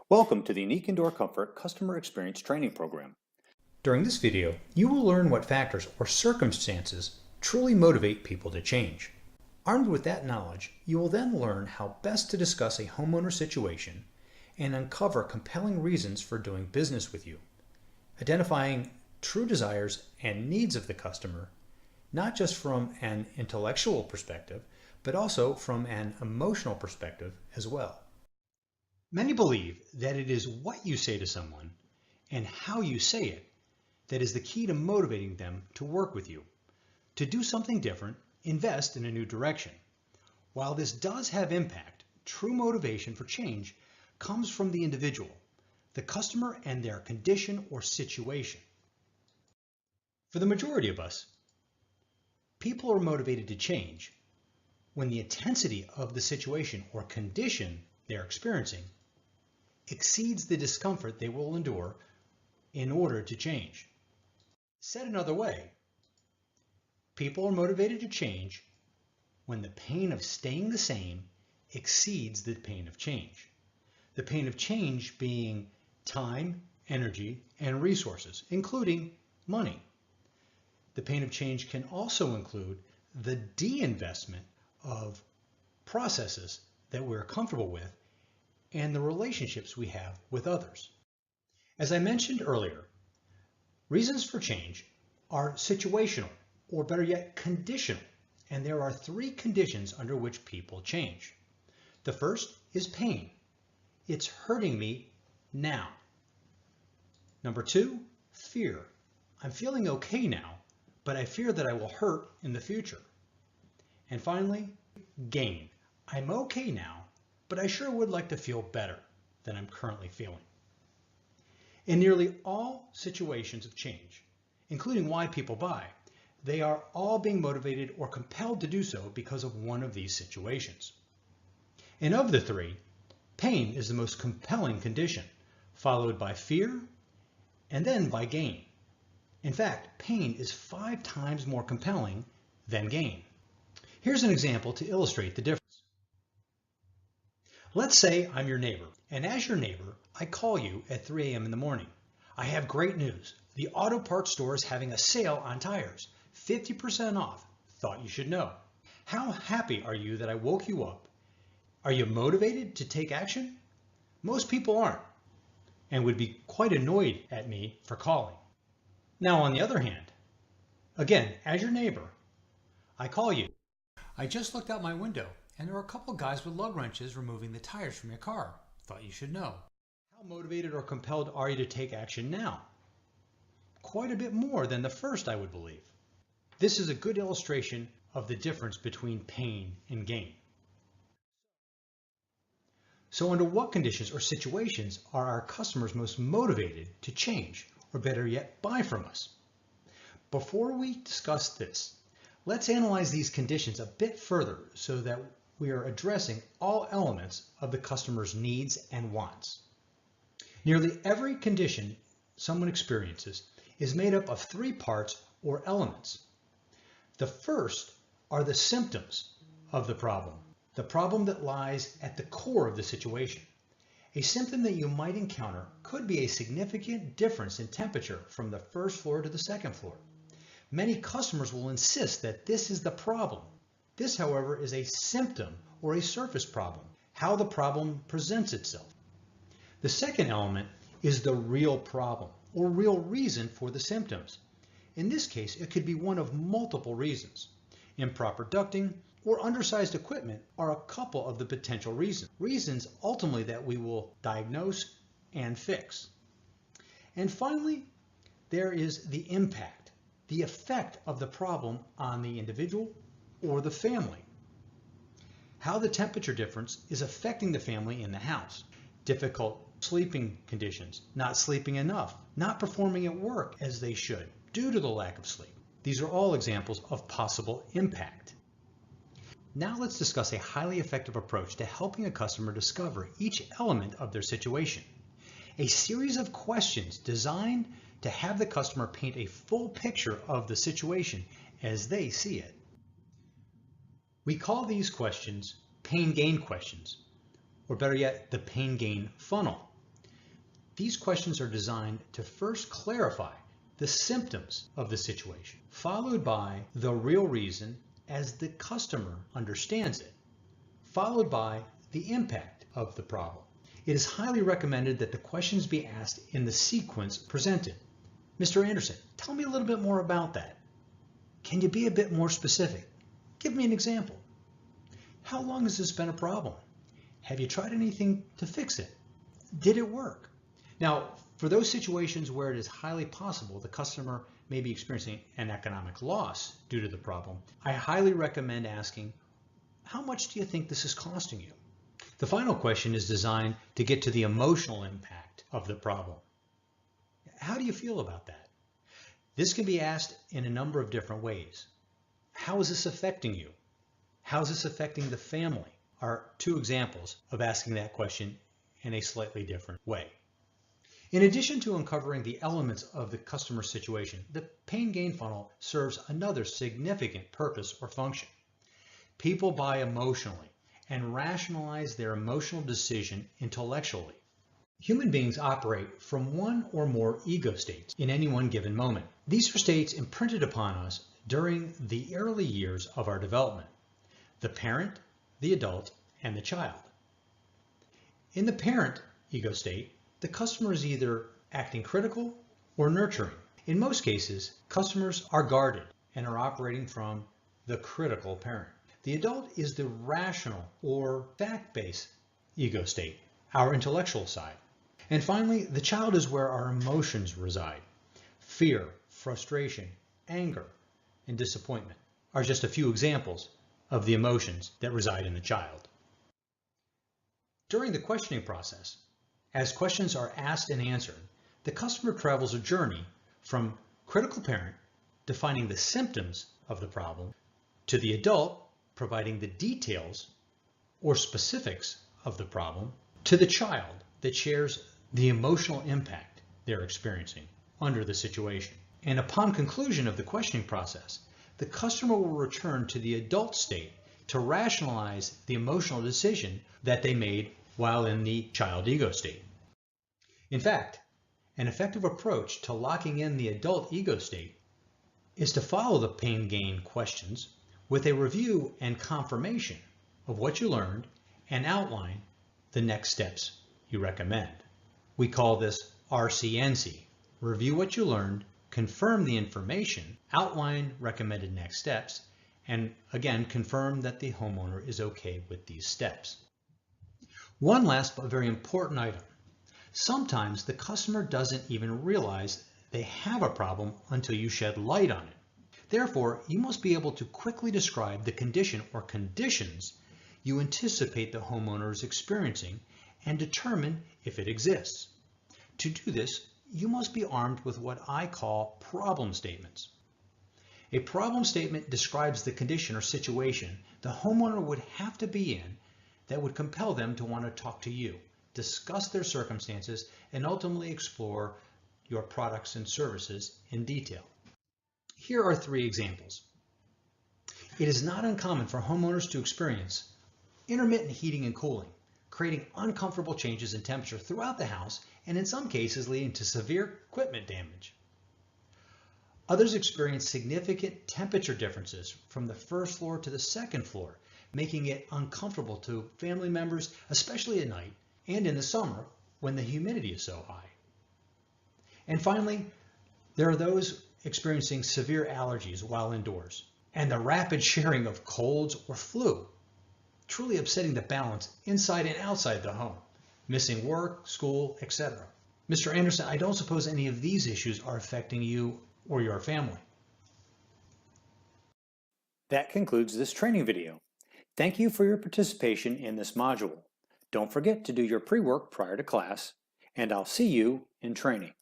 Welcome to the Unique Indoor Comfort Customer Experience Training Program. During this video, you will learn what factors or circumstances truly motivate people to change. Armed with that knowledge, you will then learn how best to discuss a homeowner situation and uncover compelling reasons for doing business with you, identifying true desires and needs of the customer, not just from an intellectual perspective, but also from an emotional perspective as well. Many believe that it is what you say to someone and how you say it that is the key to motivating them to work with you, to do something different, invest in a new direction. While this does have impact, true motivation for change comes from the individual, the customer, and their condition or situation. For the majority of us, people are motivated to change when the intensity of the situation or condition they're experiencing exceeds the discomfort they will endure in order to change. Said another way, people are motivated to change when the pain of staying the same exceeds the pain of change. The pain of change being time, energy, and resources, including money. The pain of change can also include the de-investment of processes that we're comfortable with and the relationships we have with others. As I mentioned earlier, reasons for change are situational, or better yet, conditional, and there are three conditions under which people change. The first is pain. It's hurting me now. Number two, fear. I'm feeling okay now, but I fear that I will hurt in the future. And finally, gain. I'm okay now, but I sure would like to feel better than I'm currently feeling. In nearly all situations of change, including why people buy, they are all being motivated or compelled to do so because of one of these situations. And of the three, pain is the most compelling condition, followed by fear and then by gain. In fact, pain is 5 times more compelling than gain. Here's an example to illustrate the difference. Let's say I'm your neighbor, and as your neighbor, I call you at 3 a.m. in the morning. I have great news. The auto parts store is having a sale on tires, 50% off. Thought you should know. How happy are you that I woke you up? Are you motivated to take action? Most people aren't, and would be quite annoyed at me for calling. Now, on the other hand, again, as your neighbor, I call you. I just looked out my window, and there are a couple guys with lug wrenches removing the tires from your car. Thought you should know. How motivated or compelled are you to take action now? Quite a bit more than the first, I would believe. This is a good illustration of the difference between pain and gain. So under what conditions or situations are our customers most motivated to change, or better yet, buy from us? Before we discuss this, let's analyze these conditions a bit further so that we are addressing all elements of the customer's needs and wants. Nearly every condition someone experiences is made up of 3 parts or elements. The first are the symptoms of the problem that lies at the core of the situation. A symptom that you might encounter could be a significant difference in temperature from the first floor to the second floor. Many customers will insist that this is the problem. This, however, is a symptom or a surface problem, how the problem presents itself. The second element is the real problem or real reason for the symptoms. In this case, it could be one of multiple reasons. Improper ducting or undersized equipment are a couple of the potential reasons ultimately that we will diagnose and fix. And finally, there is the impact, the effect of the problem on the individual or the family. How the temperature difference is affecting the family in the house. Difficult sleeping conditions, not sleeping enough, not performing at work as they should due to the lack of sleep. These are all examples of possible impact. Now let's discuss a highly effective approach to helping a customer discover each element of their situation. A series of questions designed to have the customer paint a full picture of the situation as they see it. We call these questions pain-gain questions, or better yet, the pain-gain funnel. These questions are designed to first clarify the symptoms of the situation, followed by the real reason as the customer understands it, followed by the impact of the problem. It is highly recommended that the questions be asked in the sequence presented. Mr. Anderson, tell me a little bit more about that. Can you be a bit more specific? Give me an example. How long has this been a problem? Have you tried anything to fix it? Did it work? Now, for those situations where it is highly possible the customer may be experiencing an economic loss due to the problem, I highly recommend asking, how much do you think this is costing you? The final question is designed to get to the emotional impact of the problem. How do you feel about that? This can be asked in a number of different ways. How is this affecting you? How is this affecting the family? Are two examples of asking that question in a slightly different way. In addition to uncovering the elements of the customer situation, the pain-gain funnel serves another significant purpose or function. People buy emotionally and rationalize their emotional decision intellectually. Human beings operate from one or more ego states in any one given moment. These are states imprinted upon us during the early years of our development: the parent, the adult, and the child. In the parent ego state, the customer is either acting critical or nurturing. In most cases, customers are guarded and are operating from the critical parent. The adult is the rational or fact-based ego state, our intellectual side. And finally, the child is where our emotions reside. Fear, frustration, anger, and disappointment are just a few examples of the emotions that reside in the child. During the questioning process, as questions are asked and answered, the customer travels a journey from critical parent defining the symptoms of the problem to the adult providing the details or specifics of the problem to the child that shares the emotional impact they're experiencing under the situation. And upon conclusion of the questioning process, the customer will return to the adult state to rationalize the emotional decision that they made while in the child ego state. In fact, an effective approach to locking in the adult ego state is to follow the pain-gain questions with a review and confirmation of what you learned and outline the next steps you recommend. We call this RCNC: review what you learned, confirm the information, outline recommended next steps, and again, confirm that the homeowner is okay with these steps. One last but very important item. Sometimes the customer doesn't even realize they have a problem until you shed light on it. Therefore, you must be able to quickly describe the condition or conditions you anticipate the homeowner is experiencing and determine if it exists. To do this, you must be armed with what I call problem statements. A problem statement describes the condition or situation the homeowner would have to be in that would compel them to want to talk to you, discuss their circumstances, and ultimately explore your products and services in detail. Here are three examples. It is not uncommon for homeowners to experience intermittent heating and cooling, creating uncomfortable changes in temperature throughout the house and in some cases leading to severe equipment damage. Others experience significant temperature differences from the first floor to the second floor, making it uncomfortable to family members, especially at night and in the summer when the humidity is so high. And finally, there are those experiencing severe allergies while indoors, and the rapid sharing of colds or flu, truly upsetting the balance inside and outside the home, missing work, school, etc. Mr. Anderson, I don't suppose any of these issues are affecting you or your family. That concludes this training video. Thank you for your participation in this module. Don't forget to do your pre-work prior to class, and I'll see you in training.